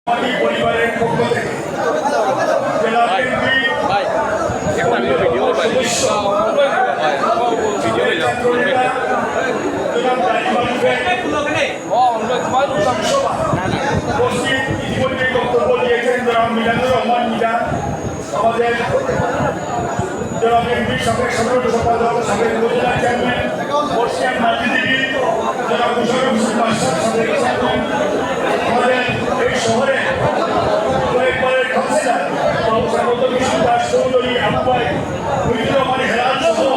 পরিবারের পক্ষ থেকে জেলা ইতিমধ্যে বক্তব্য দিয়েছেন জনাব মিজানুর রহমান মিজান, আমাদের জেলা বিএনপির সাবেক সাধারণ সম্পাদক, সাবেক উপজেলা চেয়ারম্যান বর্ষিয়ান মাজিদিবি, জনাব মুশাররফ হোসেন বাদশা, সাবেক চেয়ারম্যান, আমাদের এই শহরে কয়েকবারের কাউন্সিলর চৌধুরী, আব্বাই মুজিবুর রহমান হেলাল সহ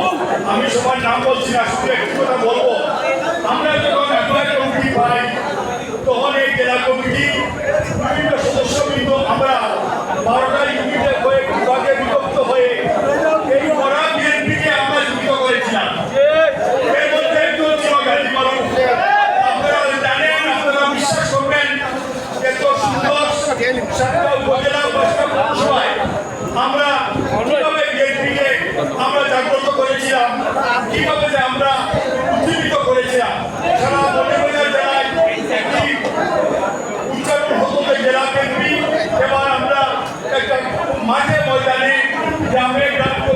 আমি সবার নাম বলছি না, শুধু একটি কথা বলবো। আমরা যখন আব্বাই কমিটি পাই তখন এই জেলা কমিটি বিভিন্ন সদস্যবৃন্দ আমরা 12টা ইউনিটের কয়েক বিভাগে বিভক্ত হয়ে এই মরা বিএনপিকে আমরা যুক্ত করেছিলাম। এর মধ্যে একজন ছিল গাজী মারুফ। আপনারা জানেন, আপনারা বিশ্বাস করবেন, এত সুন্দর 7টা উপজেলা 5টা পৌরসভায় আমরা কিভাবে বিএনপিকে আমরা জাগ্রত করেছিলাম, কিভাবে যে আমরা উজ্জীবিত করেছিলাম। সারা মধ্যবাজার জেলায় একটি উচ্চারণ হতো জেলা বিএনপি। এবার আমরা একটা মাঠে ময়দানে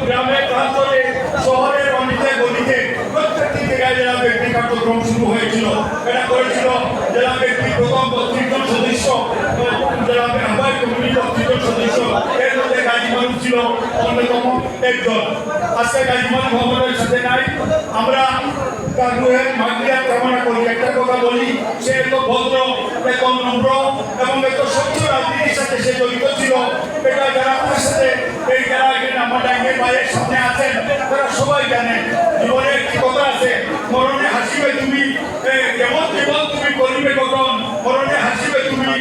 গ্রামে প্রান্তরে শহরের অনেকে গলিতে প্রত্যেকটি জায়গায় জেলা বিএনপি কার্যক্রম শুরু হয়েছিল। এটা করেছিল জেলা বিএনপি প্রথম 32 জন সদস্য, জেলা আহ্বায়ক কমিটির 32 জন সদস্য, এর মধ্যে গাজী মারুফ ছিল অন্যতম একজন। আজকে গাজী মারুফ আমাদের সাথে নাই, আমরা তার রুহের মাগফিরাত কামনা করি। একটা কথা বলি, সে এত ভদ্র, এত নম্র এবং এত স্বচ্ছ রাজনীতির সাথে সে জড়িত ছিল। এটা যারা আমার সাথে এই যারা এখানে আমার ডাইনে বাইরের সামনে আছেন তারা সবাই জানেন। জীবনে একটি কথা আছে, মরণে হাসিবে তুমি, কেমন জীবন তুমি করিবে কখন, মরণে হাসিবে তুমি,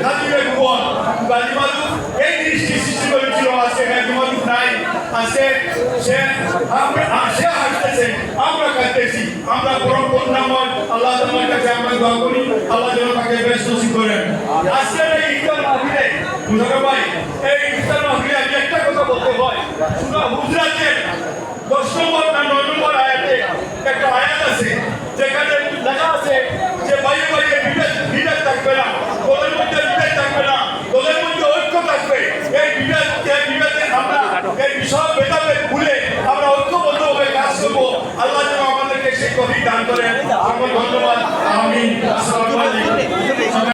কাঁদিবে ভুবন। গাজী মারুফ এই জিনিসটি সৃষ্টি করেছিল। আজকে গাজী মারুফ নাই, আজকে সে হাসতেছে, আমরা কাঁদতেছি। আমরা পরম করুণাময় আল্লাহ তাআলার কাছে আমরা দোয়া করি, আল্লাহ যেন তাকে বেশ নসিব করেন। আজকে এই ইফতার মাহফিলে মুশাররফ ভাই, এই ইফতার মাহফিলে আমি একটা কথা বলতে হয়, সূরা হুজরাতের 10 নম্বর না 9 নম্বর আয়াতে একটা আয়াত আছে যেখানে লেখা আছে যে বাইরে বাইরে বিভেদ থাকবে না, দলের মধ্যে বিভেদ থাকবে না, দলের মধ্যে ঐক্য থাকবে। এই বিভেদে আমরা এই বিষয় ভেদাভেদ ভুলে আমরা ঐক্যবদ্ধভাবে কাজ করবো। আল্লাহ যেন আমাদেরকে সেই তৌফিক দান করেন। ধন্যবাদ। আমিন।